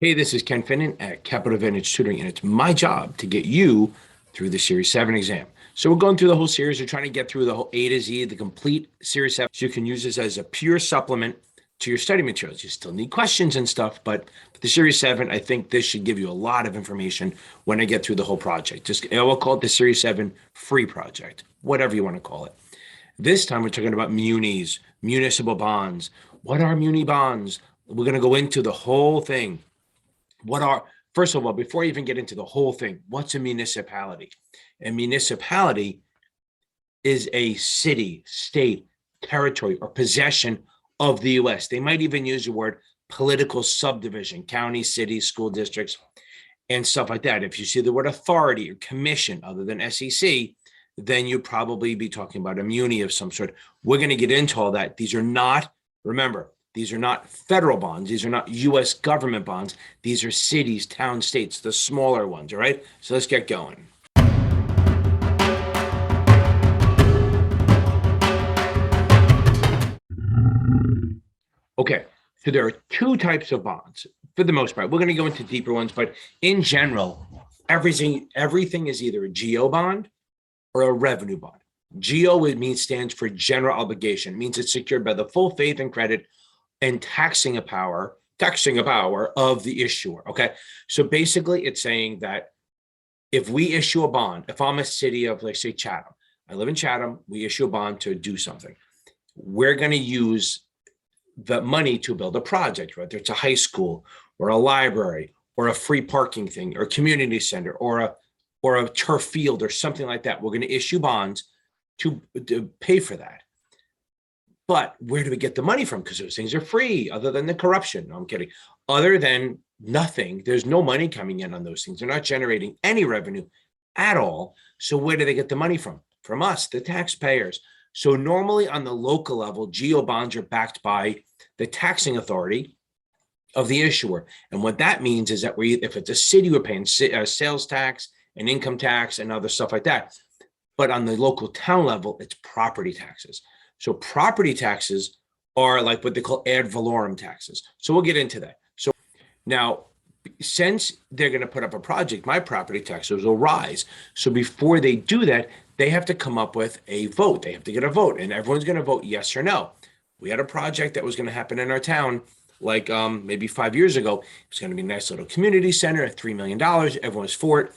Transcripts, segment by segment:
Hey, this is Ken Finnan at Capital Advantage Tutoring, and it's my job to get you through the Series 7 exam. So we're going through the whole series. We're trying to get through the whole A to Z, the complete Series 7. So you can use this as a pure supplement to your study materials. You still need questions and stuff, but the Series 7, I think this should give you a lot of information when I get through the whole project. I will call it the Series 7 free project, whatever you want to call it. This time we're talking about munis, municipal bonds. What are muni bonds? We're going to go into the whole thing. First of all, before you even get into the whole thing, what's a municipality? A municipality is a city, state, territory, or possession of the US. They might even use the word political subdivision, county, cities, school districts, and stuff like that. If you see the word authority or commission other than SEC, then you'd probably be talking about a muni of some sort. We're going to get into all that. These are not, remember, these are not federal bonds. These are not US government bonds. These are cities, towns, states, the smaller ones, all right? So let's get going. Okay, so there are two types of bonds for the most part. We're going to go into deeper ones, but in general, everything is either a GO bond or a revenue bond. GO stands for general obligation. It means it's secured by the full faith and credit and taxing power of the issuer. Okay, so basically it's saying that if we issue a bond, if I'm a city of, let's say, Chatham, I live in Chatham, we issue a bond to do something. We're going to use the money to build a project, whether it's a high school or a library or a free parking thing or a community center or a turf field or something like that. We're going to issue bonds to pay for that. But where do we get the money from? Because those things are free, other than the corruption. No, I'm kidding. Other than nothing, there's no money coming in on those things. They're not generating any revenue at all. So where do they get the money from? From us, the taxpayers. So normally on the local level, GO bonds are backed by the taxing authority of the issuer. And what that means is that if it's a city, we're paying sales tax and income tax and other stuff like that. But on the local town level, it's property taxes. So property taxes are like what they call ad valorem taxes. So we'll get into that. So now, since they're going to put up a project, my property taxes will rise. So before they do that, they have to come up with a vote. They have to get a vote, and everyone's going to vote yes or no. We had a project that was going to happen in our town like maybe 5 years ago. It was going to be a nice little community center at $3 million. Everyone was for it.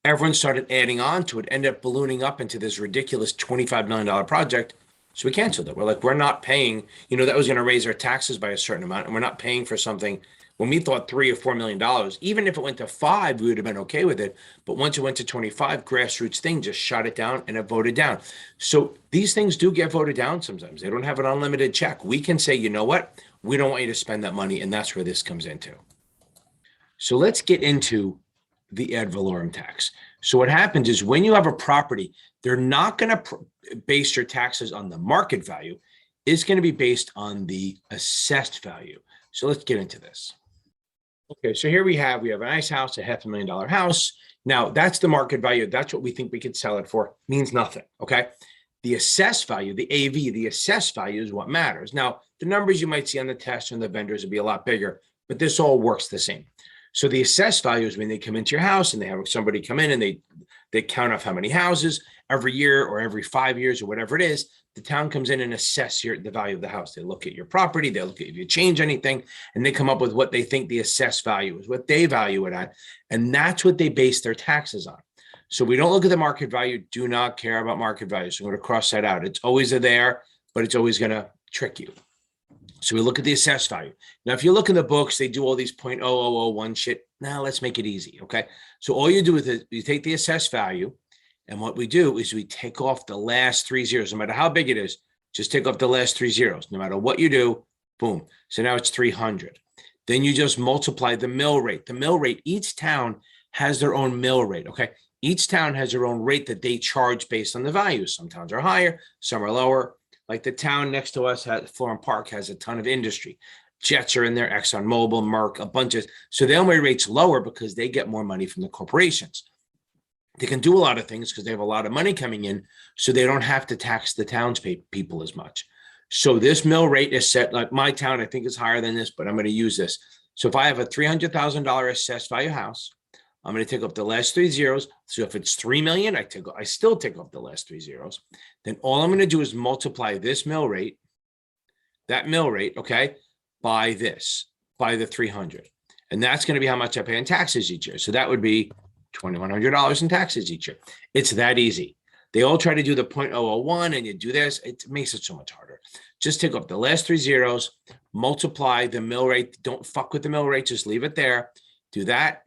Everyone started adding on to it, ended up ballooning up into this ridiculous $25 million project. So we canceled it. We're like, we're not paying, that was going to raise our taxes by a certain amount, and we're not paying for something. When we thought $3 or $4 million, even if it went to 5, we would have been okay with it. But once it went to 25, grassroots thing just shot it down and it voted down. So these things do get voted down sometimes. They don't have an unlimited check. We can say, you know what? We don't want you to spend that money. And that's where this comes into. So let's get into the ad valorem tax. So what happens is when you have a property, they're not going to base your taxes on the market value. It's going to be based on the assessed value. So let's get into this. Okay, so here we have a nice house, a $500,000 house. Now that's the market value. That's what we think we could sell it for. Means nothing. Okay. The assessed value, the AV, the assessed value is what matters. Now, the numbers you might see on the test and the vendors will be a lot bigger, but this all works the same. So the assessed value is when they come into your house and they have somebody come in and they count off how many houses every year or every 5 years or whatever it is. The town comes in and assess the value of the house. They look at your property, they look at if you change anything, and they come up with what they think the assessed value is, what they value it at. And that's what they base their taxes on. So we don't look at the market value, do not care about market value. So I'm going to cross that out. It's always there, but it's always going to trick you. So we look at the assessed value. Now, if you look in the books, they do all these 0.0001 shit. Now let's make it easy, okay? So all you do is you take the assessed value, and what we do is we take off the last 3 zeros. No matter how big it is, just take off the last 3 zeros. No matter what you do, boom. So now it's 300. Then you just multiply the mill rate. The mill rate, each town has their own mill rate, okay? Each town has their own rate that they charge based on the values. Some towns are higher, some are lower. Like the town next to us, Florham Park, has a ton of industry. Jets are in there, ExxonMobil, Merck, a bunch of, so their rate's lower because they get more money from the corporations. They can do a lot of things because they have a lot of money coming in, so they don't have to tax the townspeople as much. So this mill rate is set, like my town, I think is higher than this, but I'm going to use this. So if I have a $300,000 assessed value house, I'm going to take up the last three zeros. So if it's 3 million, I still take up the last three zeros. Then all I'm going to do is multiply this mill rate, that mill rate, okay, by the 300. And that's going to be how much I pay in taxes each year. So that would be $2,100 in taxes each year. It's that easy. They all try to do the 0.001 and you do this. It makes it so much harder. Just take up the last three zeros, multiply the mill rate. Don't fuck with the mill rate. Just leave it there. Do that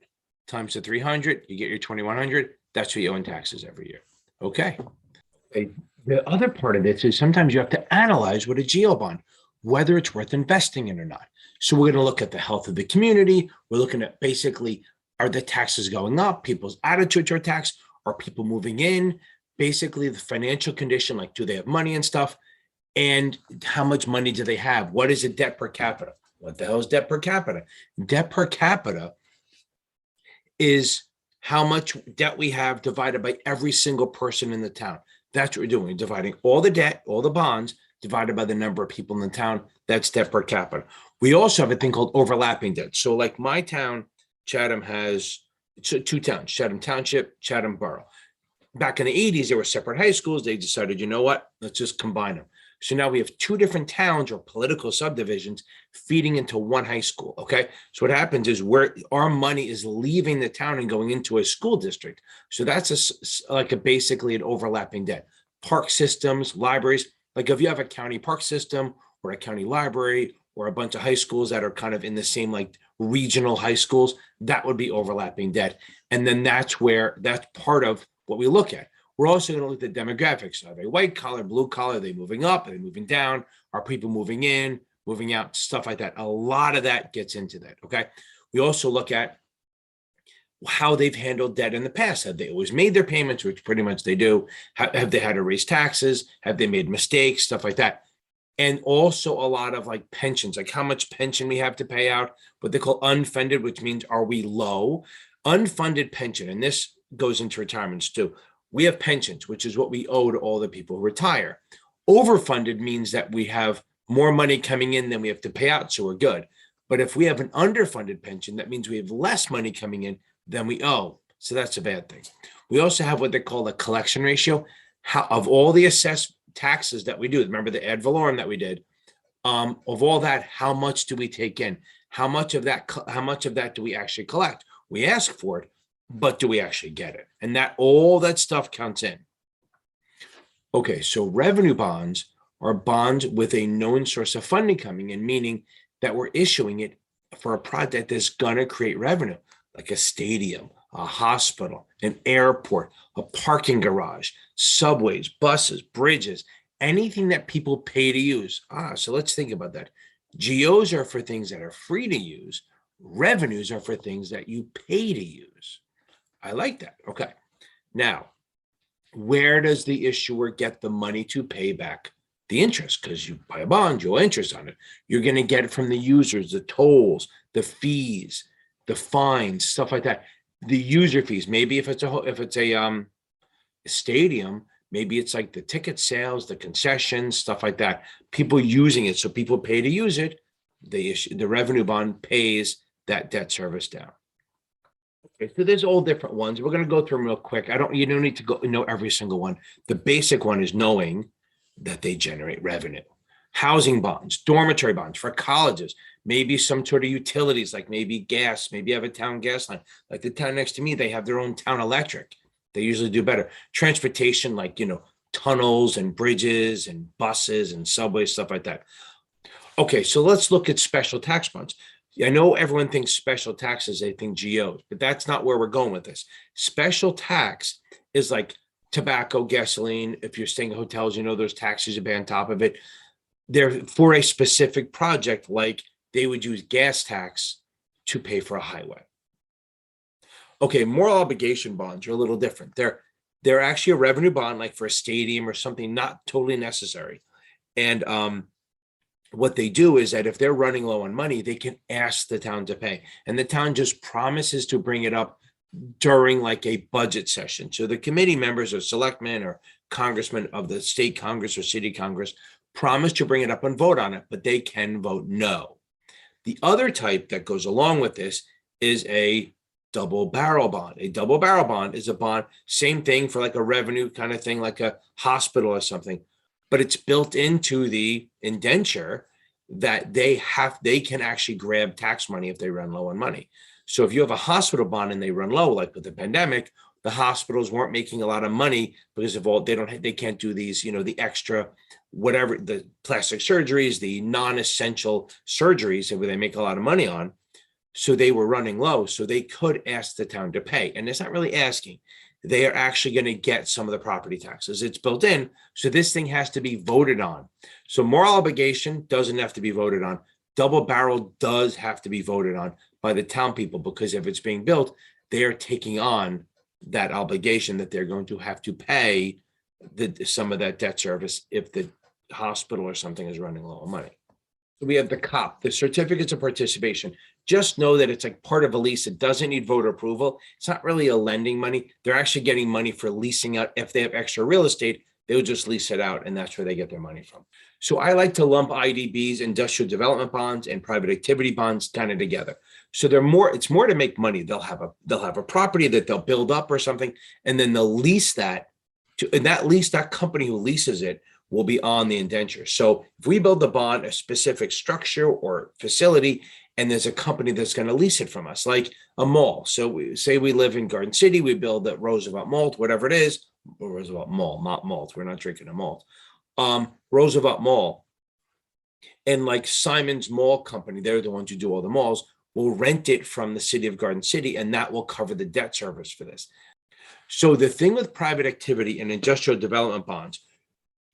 times the 300. You get your 2,100. That's what you owe in taxes every year. Okay. The other part of this is sometimes you have to analyze what a geo bond, whether it's worth investing in or not. So we're going to look at the health of the community. We're looking at basically, are the taxes going up? People's attitude toward tax? Are people moving in? Basically the financial condition, like do they have money and stuff? And how much money do they have? What is a debt per capita? What the hell is debt per capita? Debt per capita is how much debt we have divided by every single person in the town. That's what we're doing. We're dividing all the debt, all the bonds, divided by the number of people in the town. That's debt per capita. We also have a thing called overlapping debt. So like my town, Chatham has two towns, Chatham Township, Chatham Borough. Back in the 80s, there were separate high schools. They decided, you know what, let's just combine them. So now we have two different towns or political subdivisions feeding into one high school, okay? So what happens is where our money is leaving the town and going into a school district. So that's basically an overlapping debt. Park systems, libraries, like if you have a county park system or a county library or a bunch of high schools that are kind of in the same like regional high schools, that would be overlapping debt. And then that's part of what we look at. We're also going to look at the demographics. Are they white collar, blue collar? Are they moving up? Are they moving down? Are people moving in, moving out, stuff like that? A lot of that gets into that, okay? We also look at how they've handled debt in the past. Have they always made their payments, which pretty much they do? Have they had to raise taxes? Have they made mistakes, stuff like that? And also a lot of like pensions, like how much pension we have to pay out, what they call unfunded, which means are we low? Unfunded pension, and this goes into retirements too. We have pensions, which is what we owe to all the people who retire. Overfunded means that we have more money coming in than we have to pay out, so we're good. But if we have an underfunded pension, that means we have less money coming in than we owe. So that's a bad thing. We also have what they call the collection ratio. Of all the assessed taxes that we do, remember the ad valorem that we did, of all that, how much do we take in? How much of that do we actually collect? We ask for it, but do we actually get it? And that all that stuff counts in. Okay, so revenue bonds are bonds with a known source of funding coming in, meaning that we're issuing it for a project that's going to create revenue, like a stadium, a hospital, an airport, a parking garage, subways, buses, bridges, anything that people pay to use. So let's think about that. GOs are for things that are free to use. Revenues are for things that you pay to use. I like that. Okay. Now, where does the issuer get the money to pay back the interest? Because you buy a bond, you owe interest on it. You're going to get it from the users, the tolls, the fees, the fines, stuff like that. The user fees. Maybe if it's a stadium, maybe it's like the ticket sales, the concessions, stuff like that. People using it, so people pay to use it. The revenue bond pays that debt service down. Okay, so there's all different ones. We're going to go through them real quick. You don't need to go know every single one. The basic one is knowing that they generate revenue. Housing bonds, dormitory bonds for colleges, maybe some sort of utilities, like maybe gas, maybe you have a town gas line. Like the town next to me, they have their own town electric. They usually do better. Transportation, like, tunnels and bridges and buses and subways, stuff like that. Okay, so let's look at special tax bonds. I know everyone thinks special taxes, they think GOs, but that's not where we're going with this. Special tax is like tobacco, gasoline. If you're staying in hotels, those taxes are on top of it. They're for a specific project, like they would use gas tax to pay for a highway. Okay, moral obligation bonds are a little different. They're actually a revenue bond, like for a stadium or something not totally necessary. And what they do is that if they're running low on money, they can ask the town to pay. And the town just promises to bring it up during like a budget session. So the committee members or selectmen or congressmen of the state Congress or city Congress promise to bring it up and vote on it, but they can vote no. The other type that goes along with this is a double barrel bond. A double barrel bond is a bond, same thing for like a revenue kind of thing, like a hospital or something, but it's built into the indenture that they can actually grab tax money if they run low on money. So if you have a hospital bond and they run low, like with the pandemic, the hospitals weren't making a lot of money because of all, they can't do these, the extra, whatever, the plastic surgeries, the non-essential surgeries that they make a lot of money on. So they were running low, so they could ask the town to pay. And it's not really asking. They are actually going to get some of the property taxes. It's built in. So this thing has to be voted on. So moral obligation doesn't have to be voted on. Double barrel does have to be voted on by the town people, because if it's being built, they are taking on that obligation that they're going to have to pay some of that debt service if the hospital or something is running low on money. So we have the COP, the certificates of participation. Just know that it's like part of a lease. It doesn't need voter approval. It's not really a lending money. They're actually getting money for leasing out. If they have extra real estate, they'll just lease it out, and that's where they get their money from. So I like to lump IDBs, industrial development bonds, and private activity bonds kind of together. So it's more to make money. They'll have a property that they'll build up or something, and then they'll lease that and that company who leases it will be on the indenture. So if we build the bond, a specific structure or facility, and there's a company that's going to lease it from us, like a mall. So we say we live in Garden City, we build at Roosevelt Malt, whatever it is, or Roosevelt Mall, not malt. We're not drinking a malt. Roosevelt Mall, and like Simon's Mall Company, they're the ones who do all the malls, will rent it from the city of Garden City, and that will cover the debt service for this. So the thing with private activity and industrial development bonds,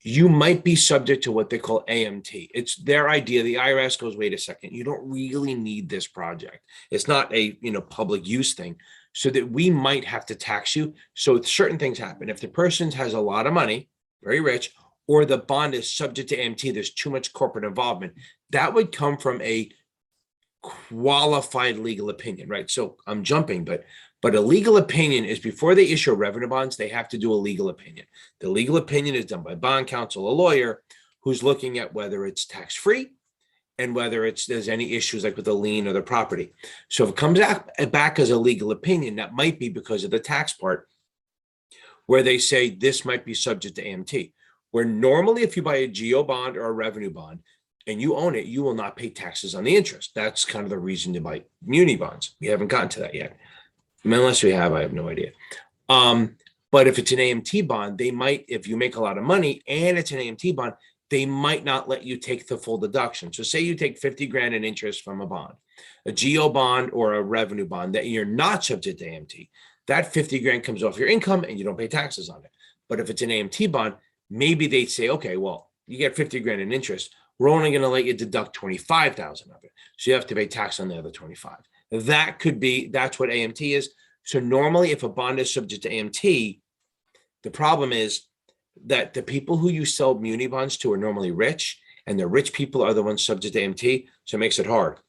you might be subject to what they call AMT. It's their idea. The IRS goes, wait a second, you don't really need this project. It's not a public use thing, so that we might have to tax you. So certain things happen. If the person has a lot of money, very rich, or the bond is subject to AMT, there's too much corporate involvement, that would come from a qualified legal opinion, right? So I'm jumping, but a legal opinion is before they issue revenue bonds, they have to do a legal opinion. The legal opinion is done by bond counsel, a lawyer who's looking at whether it's tax-free and whether there's any issues like with the lien or the property. So if it comes back as a legal opinion, that might be because of the tax part, where they say this might be subject to AMT, where normally if you buy a GO bond or a revenue bond and you own it, you will not pay taxes on the interest. That's kind of the reason to buy muni bonds. We haven't gotten to that yet. Unless we have, I have no idea. But if it's an AMT bond, they might, if you make a lot of money and it's an AMT bond, they might not let you take the full deduction. So say you take 50 grand in interest from a bond, a GO bond or a revenue bond that you're not subject to AMT, that 50 grand comes off your income and you don't pay taxes on it. But if it's an AMT bond, maybe they'd say, okay, well, you get 50 grand in interest. We're only going to let you deduct 25,000 of it. So you have to pay tax on the other 25. That's what AMT is. So normally if a bond is subject to AMT, the problem is that the people who you sell muni bonds to are normally rich, and the rich people are the ones subject to AMT. So it makes it hard.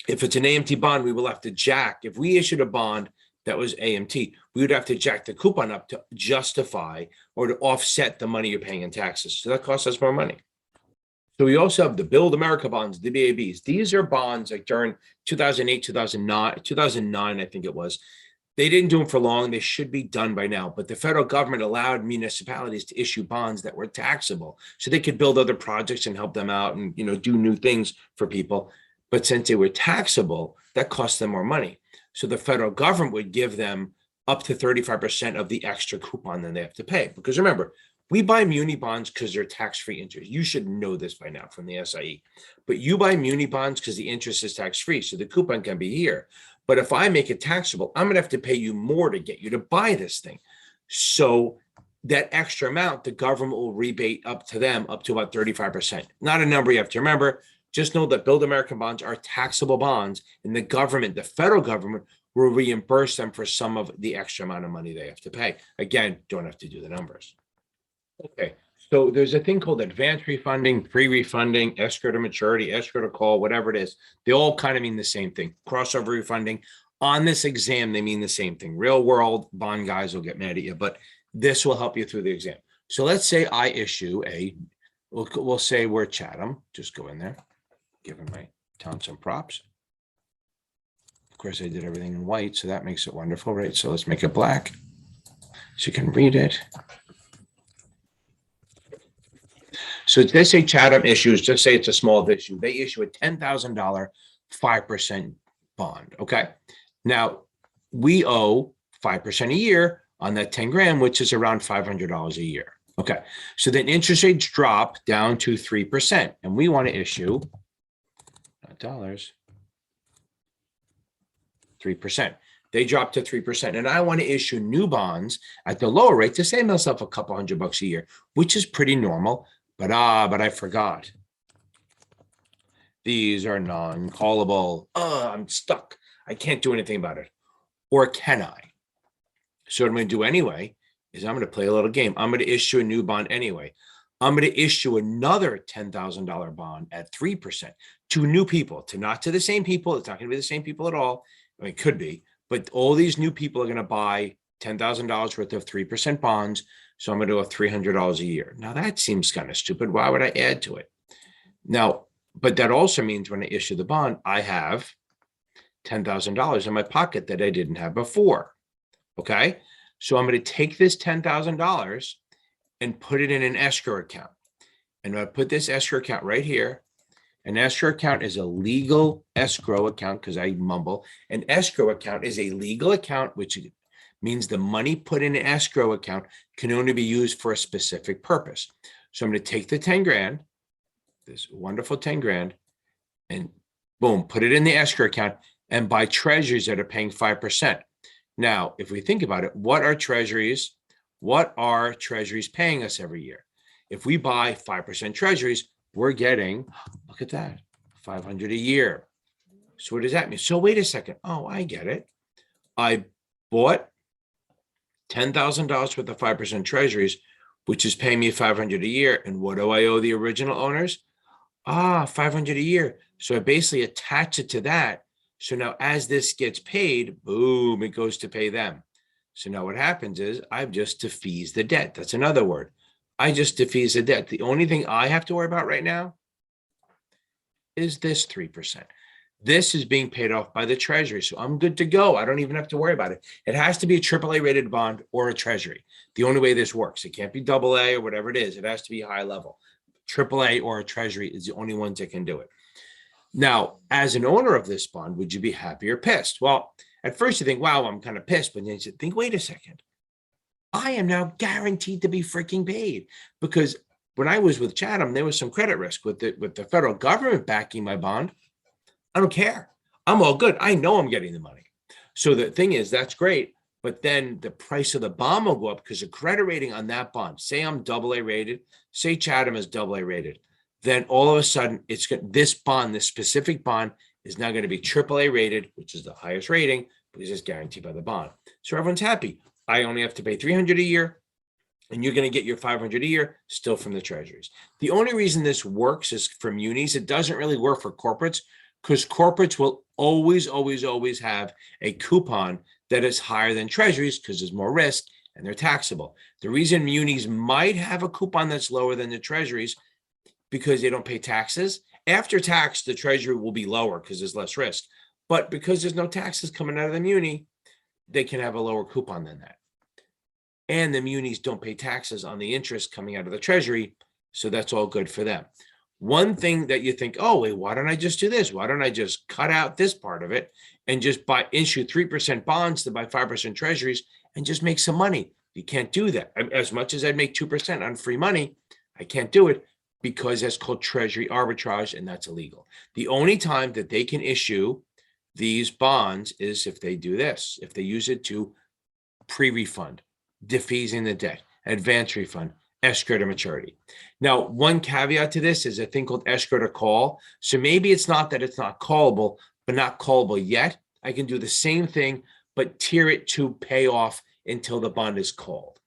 If it's an AMT bond, we will have to jack. If we issued a bond that was AMT, we would have to jack the coupon up to justify or to offset the money you're paying in taxes. So that costs us more money. So we also have the Build America bonds, the BABs. These are bonds like during 2008, 2009, I think it was. They didn't do them for long. They should be done by now. But the federal government allowed municipalities to issue bonds that were taxable, so they could build other projects and help them out and do new things for people. But since they were taxable, that cost them more money. So the federal government would give them up to 35% of the extra coupon that they have to pay. Because remember, we buy muni bonds because they're tax-free interest. You should know this by now from the SIE. But you buy muni bonds because the interest is tax-free, so the coupon can be here. But if I make it taxable, I'm going to have to pay you more to get you to buy this thing. So that extra amount, the government will rebate up to them up to about 35%. Not a number you have to remember. Just know that Build American bonds are taxable bonds, and the government, the federal government, will reimburse them for some of the extra amount of money they have to pay. Again, don't have to do the numbers. Okay, so there's a thing called advance refunding, pre-refunding, escrow to maturity, escrow to call, whatever it is. They all kind of mean the same thing. Crossover refunding. On this exam, they mean the same thing. Real world bond guys will get mad at you, but this will help you through the exam. So let's say I issue we'll say we're Chatham. Just go in there, give him my Townsend props. Of course, I did everything in white, so that makes it wonderful, right? So let's make it black so you can read it. So let's say Chatham issues, just say it's a small issue. They issue a $10,000 5% bond. Okay. Now we owe 5% a year on that 10 grand, which is around $500 a year. Okay. So then interest rates drop down to 3%. And we want to issue, not dollars, 3%. They drop to 3%. And I want to issue new bonds at the lower rate to save myself a couple $100 a year, which is pretty normal. But I forgot. These are non-callable. I'm stuck. I can't do anything about it. Or can I? So what I'm going to do anyway is I'm going to play a little game. I'm going to issue a new bond anyway. I'm going to issue another $10,000 bond at 3% to new people, not to the same people. It's not going to be the same people at all. I mean, it could be, but all these new people are going to buy $10,000 worth of 3% bonds. So I'm going to do $300 a year. Now that seems kind of stupid. Why would I add to it? Now, but that also means when I issue the bond, I have $10,000 in my pocket that I didn't have before. Okay. So I'm going to take this $10,000 and put it in an escrow account. And I put this escrow account right here. An escrow account is a legal escrow account because I mumble. An escrow account is a legal account, which means the money put in an escrow account can only be used for a specific purpose. So I'm going to take the 10 grand, this wonderful 10 grand, and boom, put it in the escrow account and buy treasuries that are paying 5%. Now, if we think about it, what are treasuries paying us every year? If we buy 5% treasuries, we're getting, look at that, $500 a year. So what does that mean? So wait a second. Oh, I get it. I bought $10,000 worth of 5% treasuries, which is paying me $500 a year. And what do I owe the original owners? $500 a year. So I basically attach it to that. So now as this gets paid, boom, it goes to pay them. So now what happens is I've just defeased the debt. That's another word. I just defeased the debt. The only thing I have to worry about right now is this 3%. This is being paid off by the treasury. So I'm good to go. I don't even have to worry about it. It has to be a AAA rated bond or a treasury. The only way this works, it can't be AA or whatever it is. It has to be high level. AAA or a treasury is the only ones that can do it. Now, as an owner of this bond, would you be happy or pissed? Well, at first you think, wow, I'm kind of pissed. But then you think, wait a second. I am now guaranteed to be freaking paid, because when I was with Chatham, there was some credit risk with the federal government backing my bond. I don't care. I'm all good. I know I'm getting the money. So the thing is, that's great. But then the price of the bond will go up because the credit rating on that bond, say I'm AA rated, say Chatham is AA rated, then all of a sudden this bond, this specific bond is now going to be AAA rated, which is the highest rating because it's guaranteed by the bond. So everyone's happy. I only have to pay $300 a year, and you're going to get your $500 a year still from the treasuries. The only reason this works is for munis. It doesn't really work for corporates because corporates will always, always, always have a coupon that is higher than treasuries because there's more risk and they're taxable. The reason munis might have a coupon that's lower than the treasuries because they don't pay taxes. After tax, the treasury will be lower because there's less risk. But because there's no taxes coming out of the muni, they can have a lower coupon than that. And the munis don't pay taxes on the interest coming out of the treasury. So that's all good for them. One thing that you think, oh, wait, why don't I just do this? Why don't I just cut out this part of it and just issue 3% bonds to buy 5% treasuries and just make some money? You can't do that. As much as I'd make 2% on free money, I can't do it because that's called treasury arbitrage, and that's illegal. The only time that they can issue these bonds is if they do this, if they use it to pre-refund, defeasing the debt, advance refund, escrow to maturity. Now, one caveat to this is a thing called escrow to call. So maybe it's not that it's not callable, but not callable yet. I can do the same thing, but tier it to pay off until the bond is called.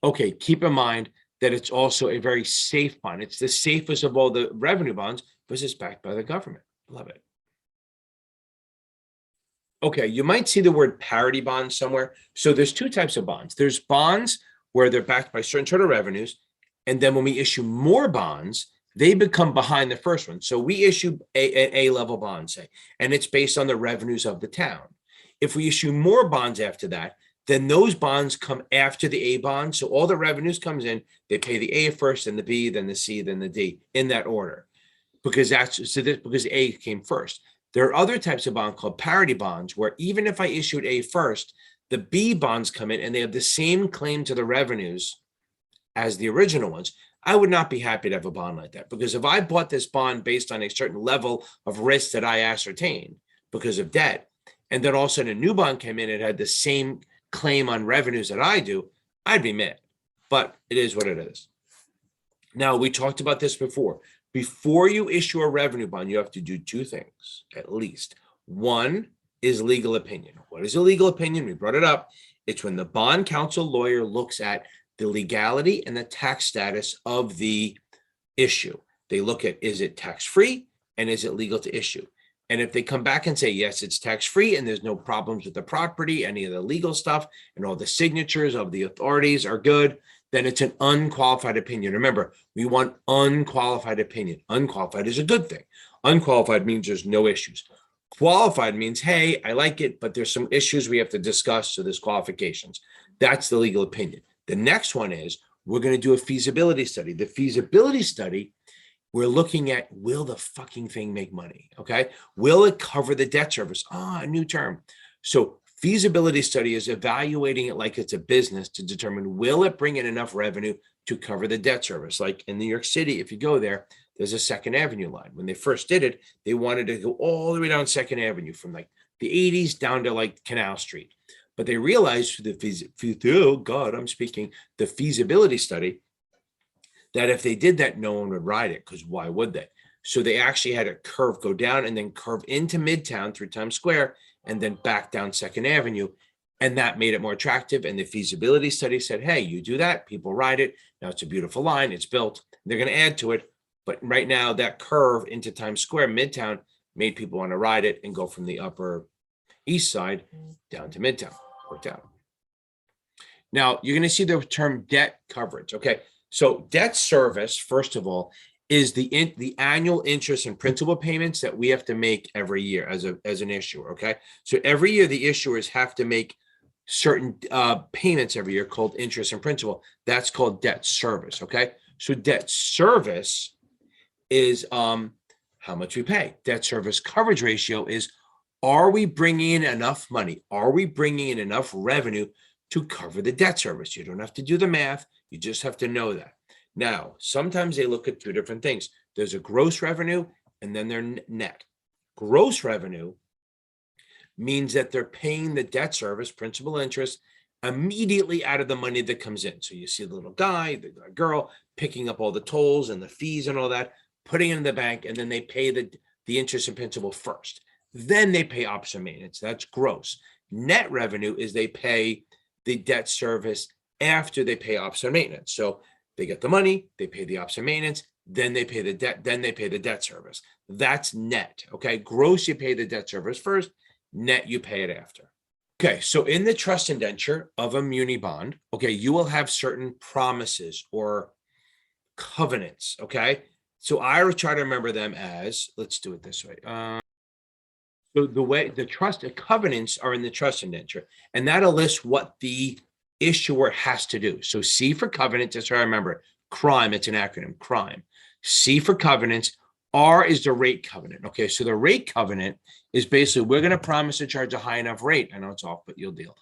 Okay, keep in mind that it's also a very safe bond. It's the safest of all the revenue bonds because it's backed by the government. Love it. Okay, you might see the word parody bond somewhere. So there's two types of bonds. There's bonds where they're backed by certain sort of revenues. And then when we issue more bonds, they become behind the first one. So we issue an A-level bond, say, and it's based on the revenues of the town. If we issue more bonds after that, then those bonds come after the A bond. So all the revenues comes in, they pay the A first, then the B, then the C, then the D, in that order. Because because A came first. There are other types of bond called parity bonds, where even if I issued A first, the B bonds come in and they have the same claim to the revenues as the original ones. I would not be happy to have a bond like that, because if I bought this bond based on a certain level of risk that I ascertained because of debt, and then all of a sudden a new bond came in, it had the same claim on revenues that I do, I'd be mad. But it is what it is. Now, we talked about this before. Before you issue a revenue bond, you have to do two things, at least. One is legal opinion. What is a legal opinion? We brought it up. It's when the bond counsel lawyer looks at the legality and the tax status of the issue. They look at, is it tax-free and is it legal to issue? And if they come back and say, yes, it's tax-free and there's no problems with the property, any of the legal stuff, and all the signatures of the authorities are good, then it's an unqualified opinion. Remember, we want unqualified opinion. Unqualified is a good thing. Unqualified means there's no issues. Qualified means, hey, I like it, but there's some issues we have to discuss, so there's qualifications. That's the legal opinion. The next one is, we're going to do a feasibility study. The feasibility study, we're looking at, will the fucking thing make money? Okay. Will it cover the debt service? A new term. So feasibility study is evaluating it like it's a business to determine, will it bring in enough revenue to cover the debt service? Like in New York City, if you go there, there's a Second Avenue line. When they first did it, they wanted to go all the way down Second Avenue from like the 80s down to like Canal Street. But they realized through the feasibility study, that if they did that, no one would ride it, because why would they? So they actually had a curve go down and then curve into Midtown through Times Square and then back down Second Avenue. And that made it more attractive. And the feasibility study said, hey, you do that, people ride it. Now it's a beautiful line, it's built. They're going to add to it. But right now, that curve into Times Square, Midtown, made people want to ride it and go from the Upper East Side down to Midtown. Worked out. Now, you're going to see the term debt coverage. Okay. So debt service, first of all, is the annual interest and principal payments that we have to make every year as an issuer. Okay. So every year the issuers have to make certain payments every year called interest and principal. That's called debt service. Okay. So debt service is how much we pay. Debt service coverage ratio is, are we bringing in enough money? Are we bringing in enough revenue to cover the debt service? You don't have to do the math. You just have to know that. Now, sometimes they look at two different things. There's a gross revenue and then their net. Gross revenue means that they're paying the debt service, principal, interest, immediately out of the money that comes in. So you see the little guy, the girl picking up all the tolls and the fees and all that, putting it in the bank, and then they pay the interest and principal first. Then they pay ops and maintenance. That's gross. Net revenue is they pay the debt service after they pay ops and maintenance. So they get the money, they pay the ops and maintenance, then they pay the debt, then they pay the debt service. That's net. Okay. Gross, you pay the debt service first, net, you pay it after. Okay. So in the trust indenture of a muni bond, okay, you will have certain promises or covenants. Okay. So I will try to remember them as, let's do it this way. So the way the trust covenants are in the trust indenture, and that'll list what the issuer has to do. So C for covenant, just so I remember it. Crime, it's an acronym, crime. C for covenants, R is the rate covenant. Okay, so the rate covenant is basically, we're going to promise to charge a high enough rate. I know it's off, but you'll deal.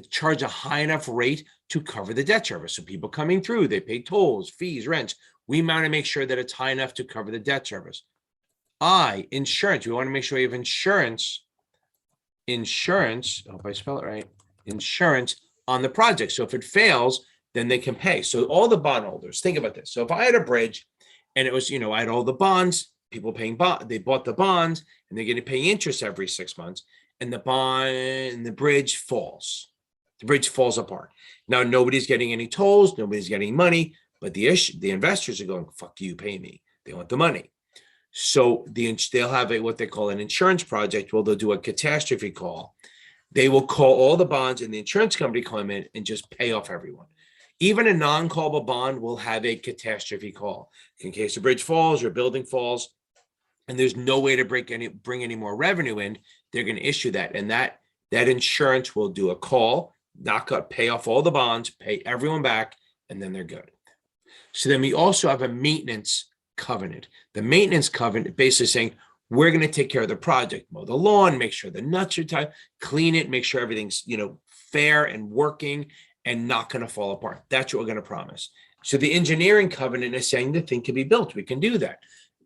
Charge a high enough rate to cover the debt service. So people coming through, they pay tolls, fees, rents. We want to make sure that it's high enough to cover the debt service. I, insurance. We want to make sure we have insurance. Insurance, I hope I spell it right. Insurance on the project. So if it fails, then they can pay. So all the bondholders, think about this. So if I had a bridge and it was, I had all the bonds, people paying bond, they bought the bonds and they're going to pay interest every 6 months, and the bond and the bridge falls. The bridge falls apart. Now nobody's getting any tolls, nobody's getting money, but the investors are going, fuck you, pay me. They want the money. So they'll have what they call an insurance project. Well, they'll do a catastrophe call. They will call all the bonds and the insurance company come in and just pay off everyone. Even a non-callable bond will have a catastrophe call. In case a bridge falls or building falls, and there's no way to bring any more revenue in, they're going to issue that. And that insurance will do a call, pay off all the bonds, pay everyone back, and then they're good. So then we also have a maintenance covenant. The maintenance covenant basically saying, we're going to take care of the project, mow the lawn, make sure the nuts are tight, clean it, make sure everything's, fair and working and not going to fall apart. That's what we're going to promise. So the engineering covenant is saying the thing can be built. We can do that.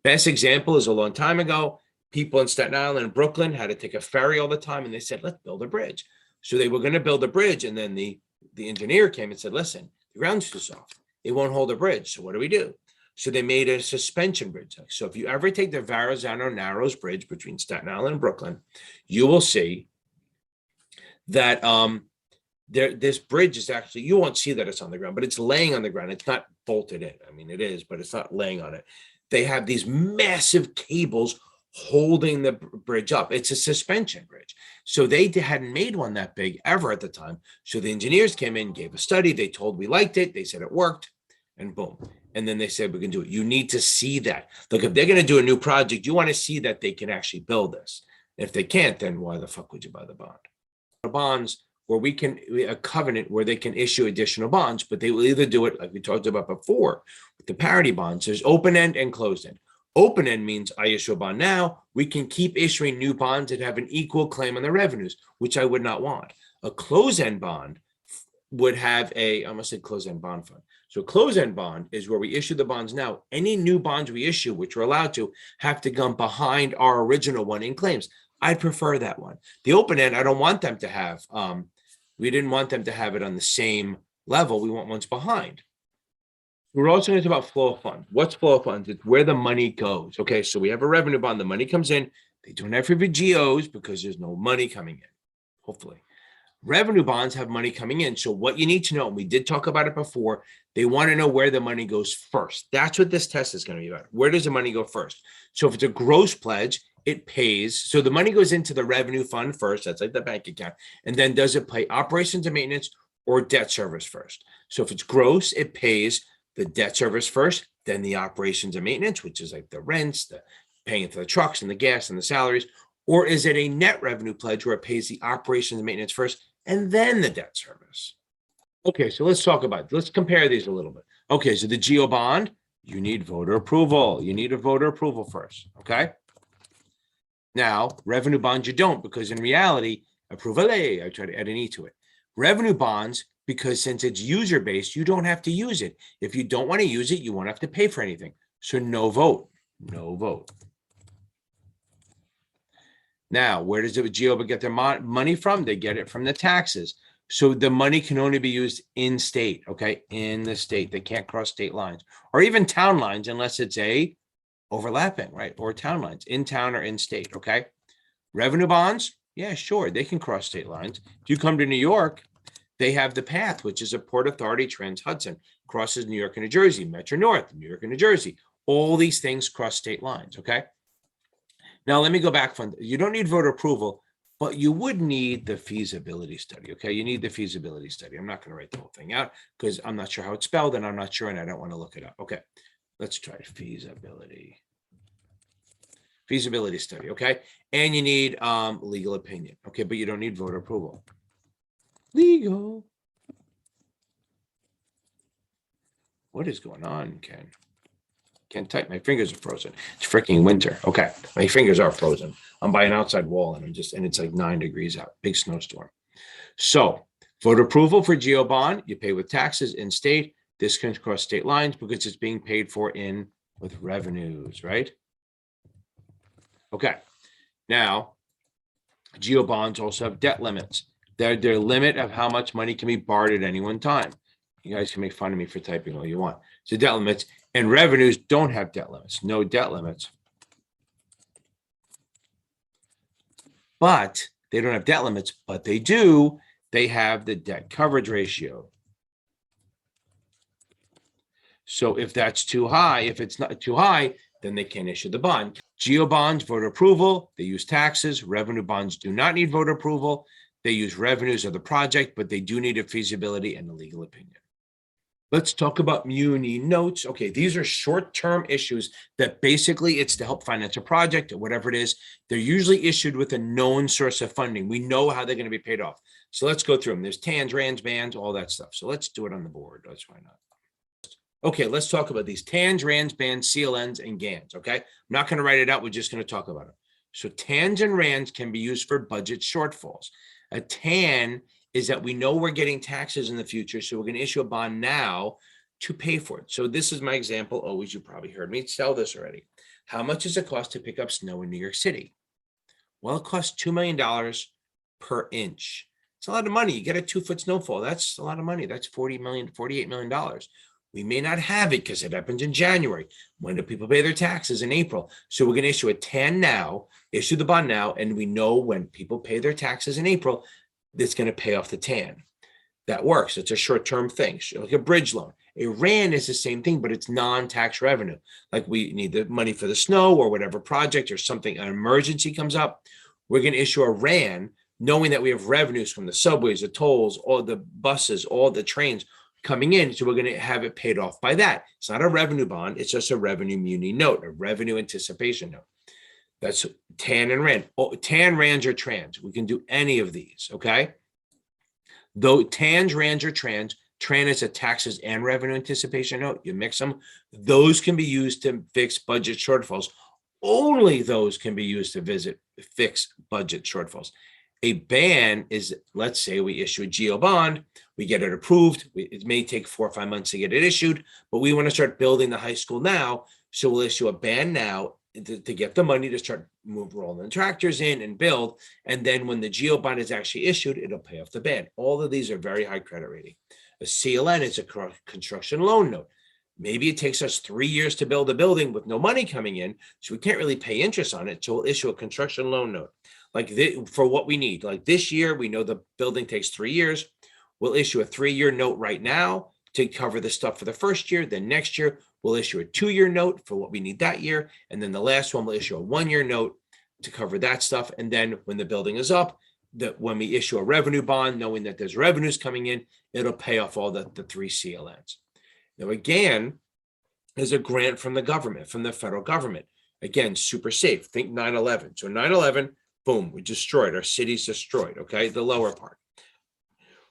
Best example is a long time ago, people in Staten Island and Brooklyn had to take a ferry all the time, and they said, let's build a bridge. So they were going to build a bridge, and then the engineer came and said, listen, the ground's too soft. It won't hold a bridge. So what do we do? So they made a suspension bridge. So if you ever take the Verrazano Narrows Bridge between Staten Island and Brooklyn, you will see that this bridge is actually, you won't see that it's on the ground, but it's laying on the ground. It's not bolted in. I mean, it is, but it's not laying on it. They have these massive cables holding the bridge up. It's a suspension bridge. So they hadn't made one that big ever at the time. So the engineers came in, gave a study. They told we liked it. They said it worked, and boom. And then they said, we can do it. You need to see that. Look, if they're going to do a new project, you want to see that they can actually build this. If they can't, then why the fuck would you buy the bond? The bonds where a covenant where they can issue additional bonds, but they will either do it like we talked about before with the parity bonds. There's open end and closed end. Open end means I issue a bond now. We can keep issuing new bonds that have an equal claim on the revenues, which I would not want. A closed end bond would have I almost said closed end bond fund. So closed end bond is where we issue the bonds now. Any new bonds we issue, which we're allowed to, have to come behind our original one in claims. I'd prefer that one. The open end, I don't want them to have. We didn't want them to have it on the same level. We want ones behind. We're also going to talk about flow of funds. What's flow of funds? It's where the money goes. Okay, so we have a revenue bond. The money comes in. They don't have for VGOs because there's no money coming in, hopefully. Revenue bonds have money coming in. So what you need to know, and we did talk about it before, they want to know where the money goes first. That's what this test is going to be about. Where does the money go first? So if it's a gross pledge, it pays. So the money goes into the revenue fund first. That's like the bank account. And then does it pay operations and maintenance or debt service first? So if it's gross, it pays the debt service first, then the operations and maintenance, which is like the rents, the paying for the trucks and the gas and the salaries. Or is it a net revenue pledge where it pays the operations and maintenance first and then the debt service? Okay, so let's talk about it. Let's compare these a little bit. Okay, so the GO bond, you need voter approval. You need a voter approval first, okay? Now, revenue bonds, you don't, because in reality, approval, I try to add an E to it. Revenue bonds, because since it's user-based, you don't have to use it. If you don't want to use it, you won't have to pay for anything. So no vote, no vote. Now, where does the GO get their money from? They get it from the taxes. So the money can only be used in state, okay? In the state. They can't cross state lines or even town lines unless it's a overlapping, right? Or town lines, in town or in state, okay? Revenue bonds, yeah, sure, they can cross state lines. If you come to New York, they have the PATH, which is a Port Authority Trans-Hudson, crosses New York and New Jersey, Metro North, New York and New Jersey. All these things cross state lines, okay? Now, let me go back. You don't need voter approval, but you would need the feasibility study, okay? You need the feasibility study. I'm not going to write the whole thing out because I'm not sure how it's spelled, and I'm not sure, and I don't want to look it up. Okay, let's try feasibility study, okay? And you need legal opinion, okay? But you don't need voter approval. Legal. What is going on, Ken? Can't type. My fingers are frozen. It's freaking winter. Okay, my fingers are frozen. I'm by an outside wall, and it's like 9 degrees out. Big snowstorm. So, voter approval for GO bond, you pay with taxes in state. This can cross state lines because it's being paid for in with revenues, right? Okay. Now, GO bonds also have debt limits. They're their limit of how much money can be borrowed at any one time. You guys can make fun of me for typing all you want. So debt limits and revenues don't have debt limits. No debt limits. But they don't have debt limits, but they do. They have the debt coverage ratio. So if that's too high, if it's not too high, then they can't issue the bond. GO bonds, voter approval, they use taxes. Revenue bonds do not need voter approval. They use revenues of the project, but they do need a feasibility and a legal opinion. Let's talk about Muni Notes. Okay, these are short-term issues that basically it's to help finance a project or whatever it is. They're usually issued with a known source of funding. We know how they're going to be paid off. So let's go through them. There's TANs, RANs, BANs, all that stuff. So let's do it on the board. Let's why not. Okay, let's talk about these TANs, RANs, BANs, CLNs, and GANs. Okay, I'm not going to write it out. We're just going to talk about it. So TANs and RANs can be used for budget shortfalls. A TAN is that we know we're getting taxes in the future, so we're going to issue a bond now to pay for it. So this is my example. Always, you probably heard me tell this already. How much does it cost to pick up snow in New York City? Well, it costs $2 million per inch. It's a lot of money. You get a 2-foot snowfall. That's a lot of money. That's $48 million. We may not have it because it happens in January. When do people pay their taxes? In April. So we're going to issue a TAN now, issue the bond now, and we know when people pay their taxes in April, that's going to pay off the TAN. That works. It's a short-term thing, like a bridge loan. A RAN is the same thing, but it's non-tax revenue. Like we need the money for the snow or whatever project or something, an emergency comes up. We're going to issue a RAN knowing that we have revenues from the subways, the tolls, all the buses, all the trains coming in. So we're going to have it paid off by that. It's not a revenue bond. It's just a revenue muni note, a revenue anticipation note. That's TAN and RAN. Oh, TAN, RANs, or trans. We can do any of these, okay? Though TANs, RANs, or trans, TRAN is a taxes and revenue anticipation note. You mix them. Those can be used to fix budget shortfalls. Only those can be used to fix budget shortfalls. A ban is, let's say we issue a GO bond, we get it approved. It may take 4 or 5 months to get it issued, but we want to start building the high school now. So we'll issue a ban now to get the money to start rolling tractors in and build. And then when the GO bond is actually issued, it'll pay off the ban. All of these are very high credit rating. A CLN is a construction loan note. Maybe it takes us 3 years to build a building with no money coming in, so we can't really pay interest on it. So we'll issue a construction loan note like for what we need. Like this year, we know the building takes 3 years. We'll issue a 3-year note right now to cover the stuff for the first year. Then next year, we'll issue a 2-year note for what we need that year. And then the last one, we'll issue a 1-year note to cover that stuff. And then when the building is up, when we issue a revenue bond, knowing that there's revenues coming in, it'll pay off all the 3 CLNs. Now, again, there's a grant from the government, from the federal government. Again, super safe. Think 9/11. So 9/11, boom, we destroyed. Our city's destroyed, okay? The lower part.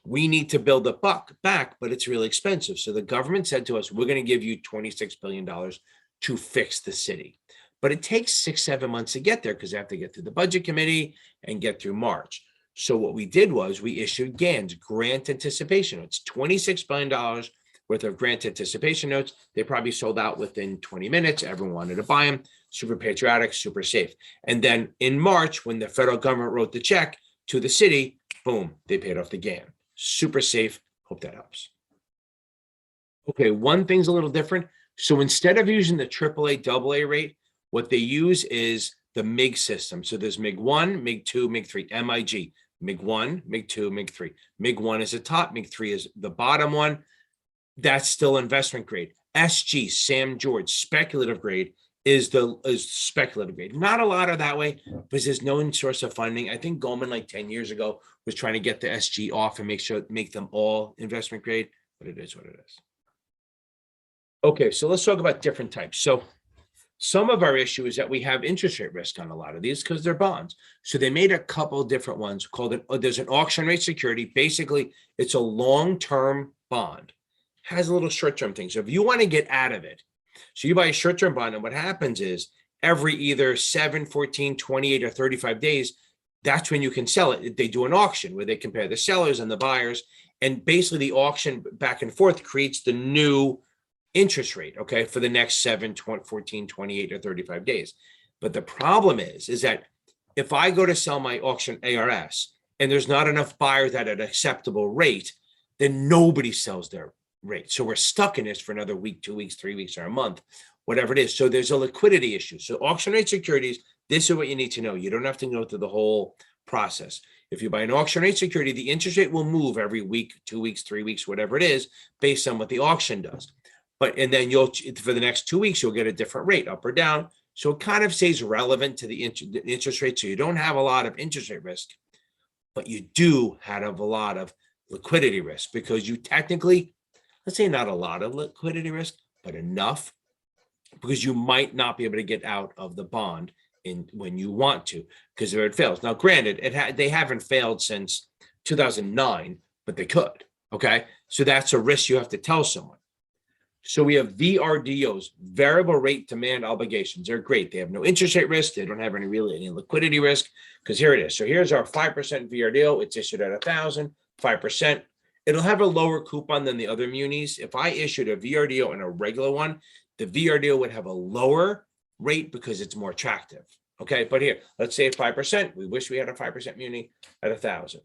We need to build the buck back, but it's really expensive. So the government said to us, we're going to give you $26 billion to fix the city. But it takes 6-7 months to get there because they have to get through the budget committee and get through March. So what we did was we issued GANs, grant anticipation notes, $26 billion worth of grant anticipation notes. They probably sold out within 20 minutes. Everyone wanted to buy them. Super patriotic, super safe. And then in March, when the federal government wrote the check to the city, boom, they paid off the GAN. Super safe. Hope that helps. Okay, one thing's a little different. So instead of using the AAA, AA rate, what they use is the MIG system. So there's MIG 1, MIG 2, MIG 3, MIG. MIG 1, MIG 2, MIG 3. MIG 1 is the top, MIG 3 is the bottom one. That's still investment grade. SG, Sam George, speculative grade is speculative grade. Not a lot of that way, because there's no source of funding. I think Goldman, like 10 years ago, was trying to get the SG off and make them all investment grade, but it is what it is. Okay, so let's talk about different types. So some of our issue is that we have interest rate risk on a lot of these because they're bonds. So they made a couple different ones called there's an auction rate security. Basically, it's a long-term bond. Has a little short-term thing. So if you want to get out of it, so you buy a short-term bond, and what happens is every either 7, 14, 28, or 35 days, that's when you can sell it. They do an auction where they compare the sellers and the buyers. And basically the auction back and forth creates the new interest rate, okay, for the next 7, 14, 28, or 35 days. But the problem is that if I go to sell my auction ARS and there's not enough buyers at an acceptable rate, then nobody sells their rate. So we're stuck in this for another week, 2 weeks, 3 weeks, or a month, whatever it is. So there's a liquidity issue. So auction rate securities, this is what you need to know. You don't have to go through the whole process. If you buy an auction rate security, the interest rate will move every week, 2 weeks, 3 weeks, whatever it is, based on what the auction does. And then for the next 2 weeks, you'll get a different rate, up or down. So it kind of stays relevant to the interest rate. So you don't have a lot of interest rate risk, but you do have a lot of liquidity risk because you technically, let's say not a lot of liquidity risk, but enough, because you might not be able to get out of the bond in when you want to, because if it fails. Now, granted, they haven't failed since 2009, but they could. Okay, so that's a risk you have to tell someone. So we have VRDOs, variable rate demand obligations. They're great. They have no interest rate risk. They don't have any liquidity risk, because here it is. So here's our 5% VRDO. It's issued at 1,000, 5%. It'll have a lower coupon than the other munis. If I issued a VRDO and a regular one, the VRDO would have a lower rate because it's more attractive. Okay, but here, let's say 5%. We wish we had a 5% muni at 1,000.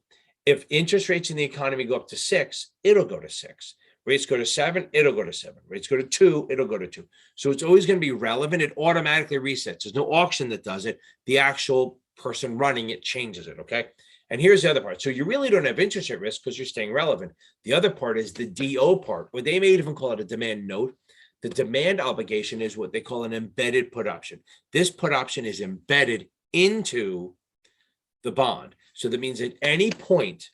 If interest rates in the economy go up to 6, it'll go to 6. Rates go to 7, it'll go to 7. Rates go to 2, it'll go to 2. So it's always going to be relevant. It automatically resets. There's no auction that does it. The actual person running it changes it, okay? And here's the other part. So you really don't have interest rate risk because you're staying relevant. The other part is the DO part, or they may even call it a demand note. The demand obligation is what they call an embedded put option. This put option is embedded into the bond. So that means at any point,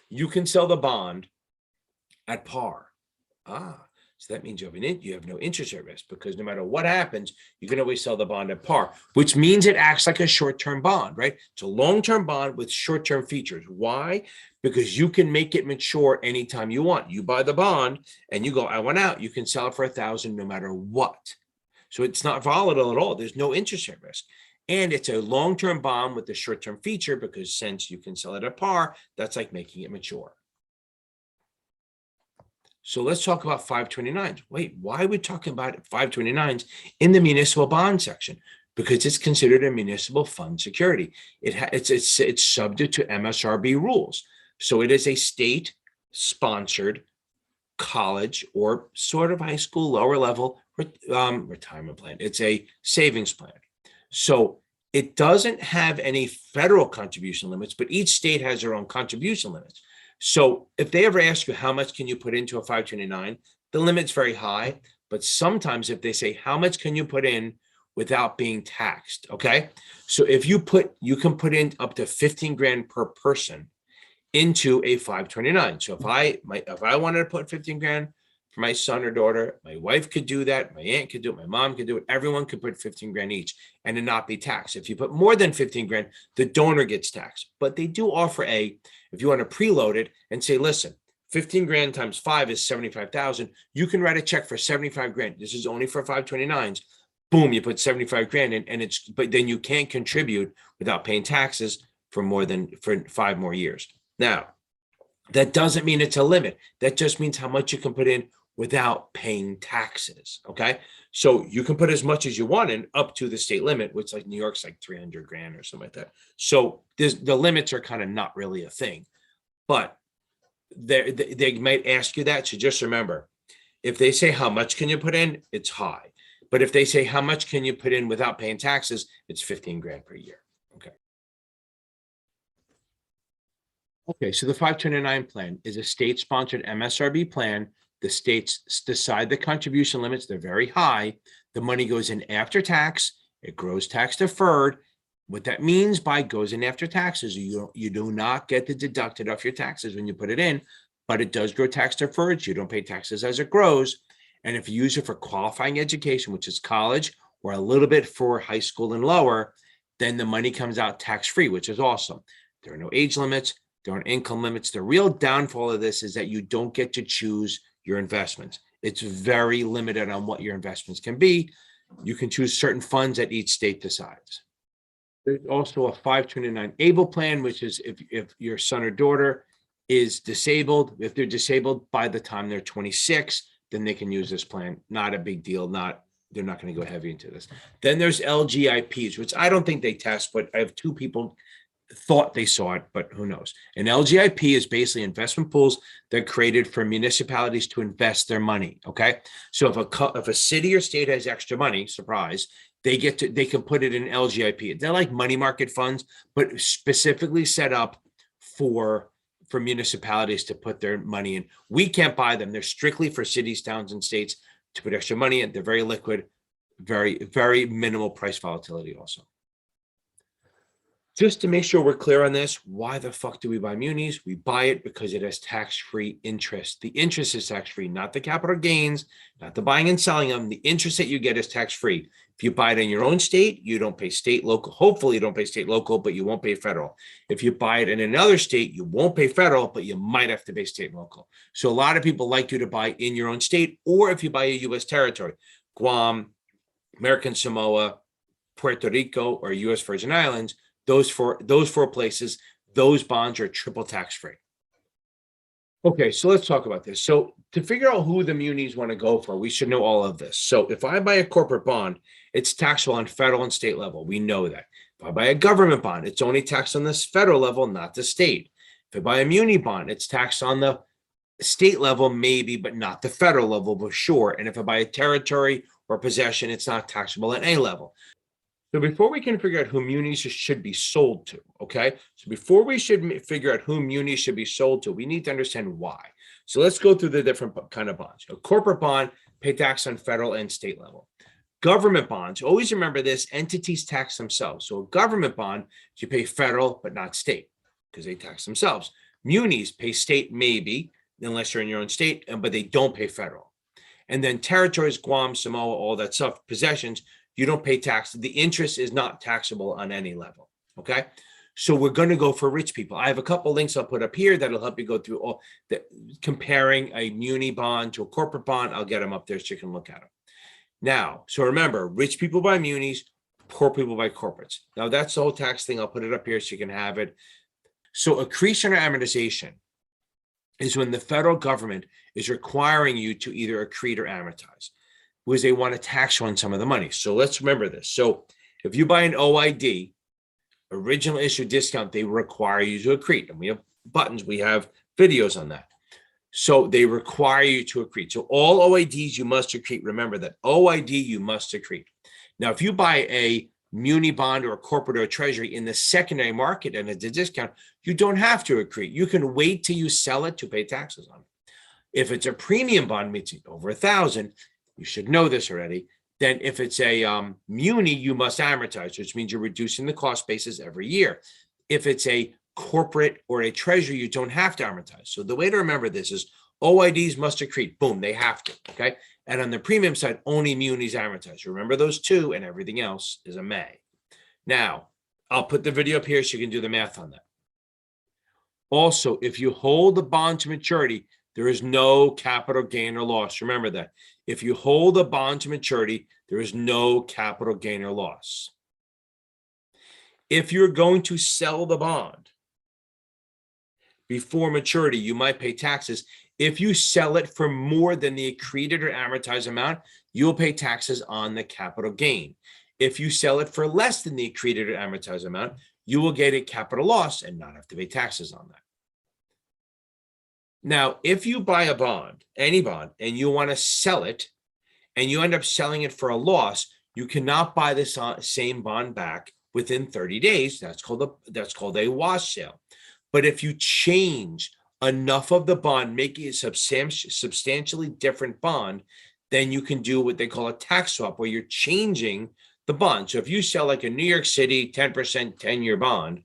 you can sell the bond at par. So that means you have no interest rate risk, because no matter what happens, you can always sell the bond at par, which means it acts like a short-term bond, right? It's a long-term bond with short-term features. Why? Because you can make it mature anytime you want. You buy the bond and you go, I want out. You can sell it for 1,000 no matter what. So it's not volatile at all. There's no interest rate risk. And it's a long-term bond with the short-term feature, because since you can sell it at par, that's like making it mature. So let's talk about 529s. Wait, why are we talking about 529s in the municipal bond section? Because it's considered a municipal fund security. It's subject to MSRB rules. So it is a state-sponsored college or sort of high school lower level retirement plan. It's a savings plan. So it doesn't have any federal contribution limits, but each state has their own contribution limits. So if they ever ask you how much can you put into a 529, the limit's very high. But sometimes if they say, how much can you put in without being taxed? Okay. So if you can put in up to 15 grand per person into a 529. So if I wanted to put 15 grand for my son or daughter, my wife could do that. My aunt could do it. My mom could do it. Everyone could put 15 grand each and it not be taxed. If you put more than 15 grand, the donor gets taxed. But they do offer if you want to preload it and say, listen, 15 grand times 5 is 75,000. You can write a check for 75 grand. This is only for 529s. Boom, you put 75 grand in, but then you can't contribute without paying taxes for 5 more years. Now, that doesn't mean it's a limit. That just means how much you can put in without paying taxes. Okay. So you can put as much as you want in up to the state limit, which like New York's like 300 grand or something like that. So the limits are kind of not really a thing, but they might ask you that. So just remember, if they say, how much can you put in? It's high. But if they say, how much can you put in without paying taxes? It's 15 grand per year. Okay. Okay. So the 529 plan is a state-sponsored MSRB plan. The states decide the contribution limits. They're very high. The money goes in after tax. It grows tax deferred. What that means by goes in after taxes, you do not get the deducted off your taxes when you put it in, but it does grow tax deferred. You don't pay taxes as it grows. And if you use it for qualifying education, which is college or a little bit for high school and lower, then the money comes out tax-free, which is awesome. There are no age limits. There aren't income limits. The real downfall of this is that you don't get to choose your investments. It's very limited on what your investments can be. You can choose certain funds that each state decides. There's also a 529 ABLE plan, which is if your son or daughter is disabled, if they're disabled by the time they're 26, then they can use this plan. Not a big deal. They're not going to go heavy into this. Then there's LGIPs, which I don't think they test, but I have 2 people thought they saw it, but who knows? An LGIP is basically investment pools that are created for municipalities to invest their money. Okay. So if a city or state has extra money, surprise, they can put it in LGIP. They're like money market funds, but specifically set up for municipalities to put their money in. We can't buy them. They're strictly for cities, towns, and states to put extra money in. They're very liquid, very, very minimal price volatility also. Just to make sure we're clear on this, why the fuck do we buy munis? We buy it because it has tax-free interest. The interest is tax-free, not the capital gains, not the buying and selling them. The interest that you get is tax-free. If you buy it in your own state, you don't pay state, local. Hopefully you don't pay state, local, but you won't pay federal. If you buy it in another state, you won't pay federal, but you might have to pay state and local. So a lot of people like you to buy in your own state, or if you buy a U.S. territory, Guam, American Samoa, Puerto Rico, or U.S. Virgin Islands, those four places, those bonds are triple tax-free. Okay, so let's talk about this. So to figure out who the munis want to go for, we should know all of this. So if I buy a corporate bond, it's taxable on federal and state level. We know that. If I buy a government bond, it's only taxed on this federal level, not the state. If I buy a muni bond, it's taxed on the state level, maybe, but not the federal level, for sure. And if I buy a territory or possession, it's not taxable at any level. So before we can figure out who munis should be sold to, okay? So before we should figure out who munis should be sold to, we need to understand why. So let's go through the different kind of bonds. A corporate bond, pay tax on federal and state level. Government bonds, always remember this, entities tax themselves. So a government bond, you pay federal, but not state, because they tax themselves. Munis pay state, maybe, unless you're in your own state, but they don't pay federal. And then territories, Guam, Samoa, all that stuff, possessions, you don't pay tax. The interest is not taxable on any level, okay? So we're going to go for rich people. I have a couple links I'll put up here that'll help you go through all the comparing a muni bond to a corporate bond. I'll get them up there so you can look at them. Now, so remember, rich people buy munis, poor people buy corporates. Now that's the whole tax thing. I'll put it up here so you can have it. So accretion or amortization is when the federal government is requiring you to either accrete or amortize, because they want to tax you on some of the money. So let's remember this. So if you buy an OID, original issue discount, they require you to accrete. And we have buttons, we have videos on that. So they require you to accrete. So all OIDs you must accrete. Remember that OID you must accrete. Now, if you buy a muni bond or a corporate or a treasury in the secondary market and it's a discount, you don't have to accrete. You can wait till you sell it to pay taxes on it. If it's a premium bond, means over 1,000, you should know this already. Then if it's a muni, you must amortize, which means you're reducing the cost basis every year. If it's a corporate or a treasury, you don't have to amortize. So the way to remember this is OIDs must accrete. Boom, they have to, okay? And on the premium side, only munis amortize. Remember those two, and everything else is a may. Now, I'll put the video up here so you can do the math on that. Also, if you hold the bond to maturity, there is no capital gain or loss. Remember that. If you hold a bond to maturity, there is no capital gain or loss. If you're going to sell the bond before maturity, you might pay taxes. If you sell it for more than the accreted or amortized amount, you'll pay taxes on the capital gain. If you sell it for less than the accreted or amortized amount, you will get a capital loss and not have to pay taxes on that. Now, if you buy a bond, any bond, and you want to sell it, and you end up selling it for a loss, you cannot buy this same bond back within 30 days. That's called a wash sale. But if you change enough of the bond, making it a substantially different bond, then you can do what they call a tax swap, where you're changing the bond. So if you sell like a New York City 10% 10-year bond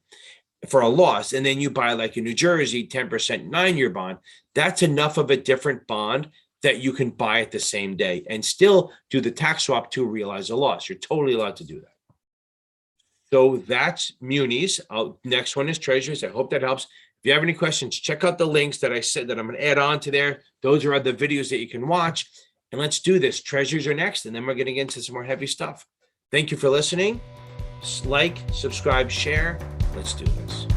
for a loss, and then you buy like a New Jersey 10% 9-year bond, that's enough of a different bond that you can buy it the same day and still do the tax swap to realize a loss. You're totally allowed to do that. So that's munis. Next one is treasuries. I hope that helps. If you have any questions, check out the links that I said that I'm going to add on to there. Those are the videos that you can watch. And let's do this. Treasuries are next, and then we're getting into some more heavy stuff. Thank you for listening. Like, subscribe, share. Let's do this.